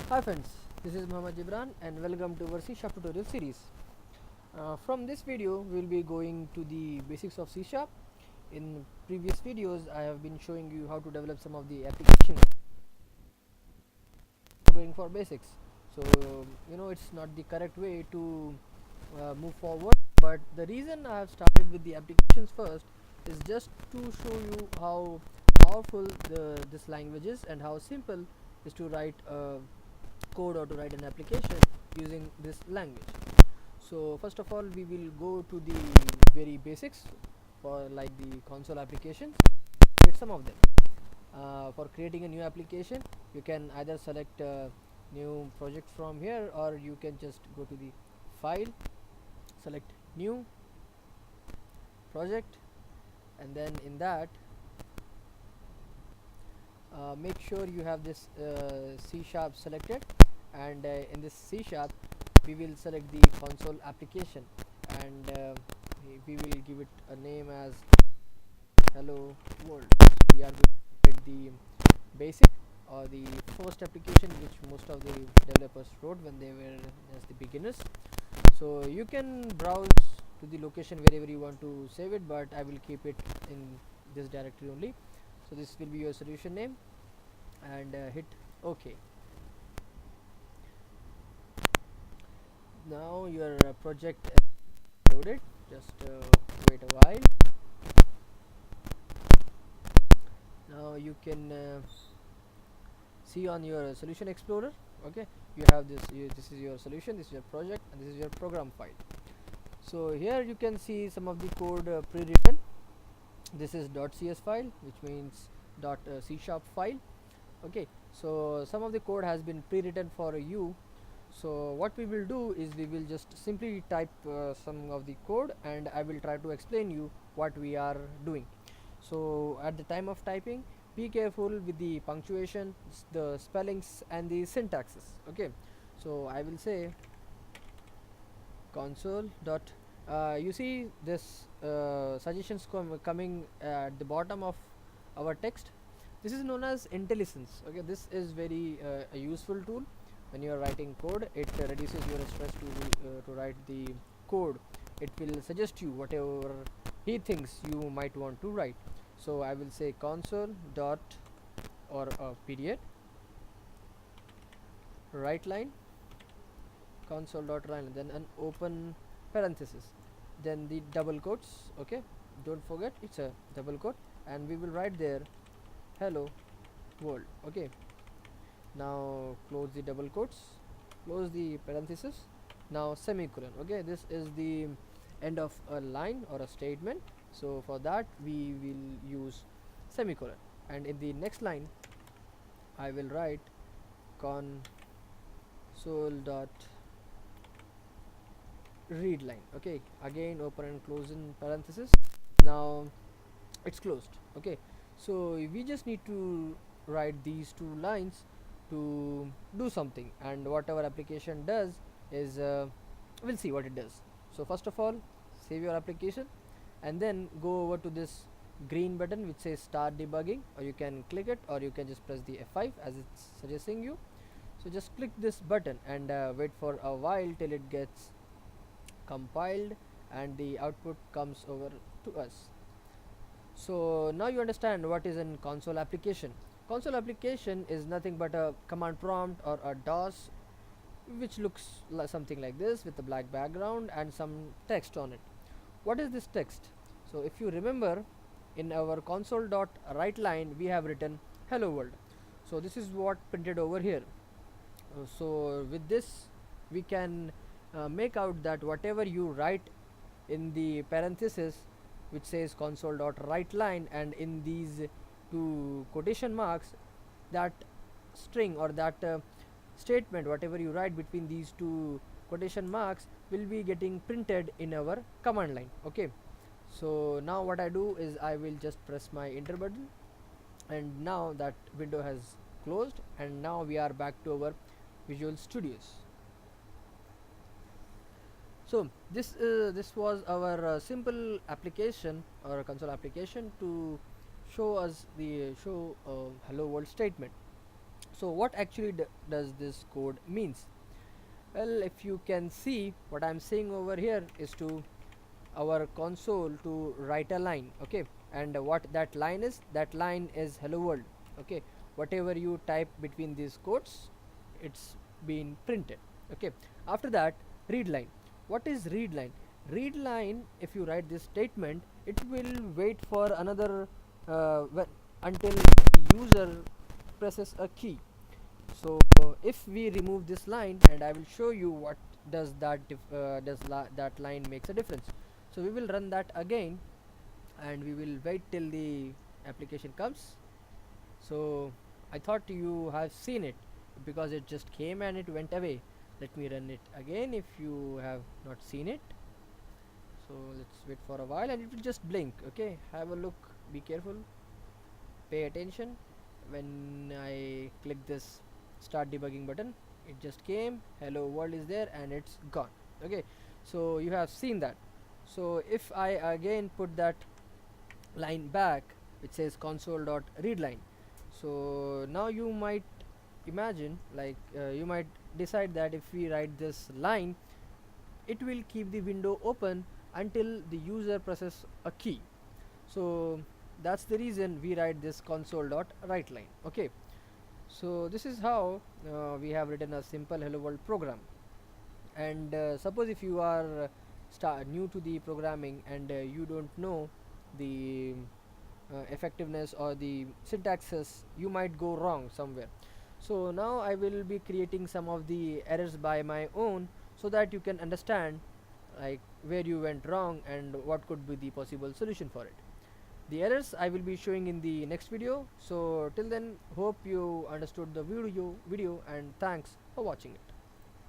Hi friends, this is Muhammad Jibran and welcome to our C# tutorial series. From this video, we will be going to the basics of C#. In previous videos, I have been showing you how to develop some of the applications going for basics. So, it's not the correct way to move forward, but the reason I have started with the applications first is just to show you how powerful this language is and how simple is to write code or to write an application using this language. So first of all, we will go to the very basics for like the console applications. Create some of them. For creating a new application, you can either select a new project from here, or you can just go to the file, select new project, and then in that make sure you have this C# selected, and in this C# we will select the console application, and we will give it a name as hello world. We are going to get the basic or the first application which most of the developers wrote when they were just the beginners. So you can browse to the location wherever you want to save it, but I will keep it in this directory only. So this will be your solution name, and hit OK. Now your project is loaded. Just wait a while. Now you can see on your solution explorer. Okay, you have this. This is your solution. This is your project, and this is your program file. So here you can see some of the code pre-written. This is .cs file, which means .c# file. Okay, so some of the code has been pre-written for you. So what we will do is we will just simply type some of the code, and I will try to explain you what we are doing. So at the time of typing, be careful with the punctuation, the spellings, and the syntaxes. Okay, so I will say console dot you see this suggestions coming at the bottom of our text. This is known as IntelliSense. Okay, this is very a useful tool when you are writing code. It reduces your stress to write the code. It will suggest you whatever he thinks you might want to write. So I will say console dot or period write line, console dot write line, then an open parenthesis, then the double quotes. Okay, don't forget it's a double quote, and we will write there hello world. Okay, now close the double quotes, close the parenthesis, now semicolon. Okay, this is the end of a line or a statement, so for that we will use semicolon, and in the next line I will write console dot read line. Okay, again open and close in parenthesis. Now it's closed. Okay, so we just need to write these two lines to do something, and whatever application does is we'll see what it does. So first of all, save your application, and then go over to this green button which says start debugging, or you can click it, or you can just press the F5 as it's suggesting you. So just click this button and wait for a while till it gets compiled and the output comes over to us. So now you understand what is in console application. Console application is nothing but a command prompt or a DOS which looks something like this with a black background and some text on it. What is this text? So if you remember, in our console dot write line we have written hello world. So this is what printed over here. So with this we can make out that whatever you write in the parenthesis which says console dot write line, and in these two quotation marks, that string or that statement, whatever you write between these two quotation marks, will be getting printed in our command line. Okay, so now what I do is I will just press my enter button, and now that window has closed, and now we are back to our Visual Studios. So this was our simple application or console application to show us the hello world statement. So what actually does this code means? Well, if you can see, what I'm saying over here is to our console to write a line, okay, and what that line is hello world, okay. Whatever you type between these quotes, it's been printed, okay. After that, read line. What is read line? Read line, if you write this statement, it will wait for another until the user presses a key. So if we remove this line, and I will show you what does that line makes a difference. So we will run that again, and we will wait till the application comes. So I thought you have seen it, because it just came and it went away. Let me run it again if you have not seen it. So let's wait for a while, and it will just blink, okay. Have a look, be careful, pay attention. When I click this start debugging button, it just came, hello world is there, and it's gone, okay. So you have seen that. So if I again put that line back, it says console.readline. So now you might imagine, like you might decide that if we write this line, it will keep the window open until the user presses a key. So that's the reason we write this console.writeLine, okay. So this is how we have written a simple hello world program. And suppose if you are new to the programming, and you don't know the effectiveness or the syntaxes, you might go wrong somewhere. So now I will be creating some of the errors by my own, so that you can understand like where you went wrong and what could be the possible solution for it. The errors I will be showing in the next video. So till then, hope you understood the video, and thanks for watching it.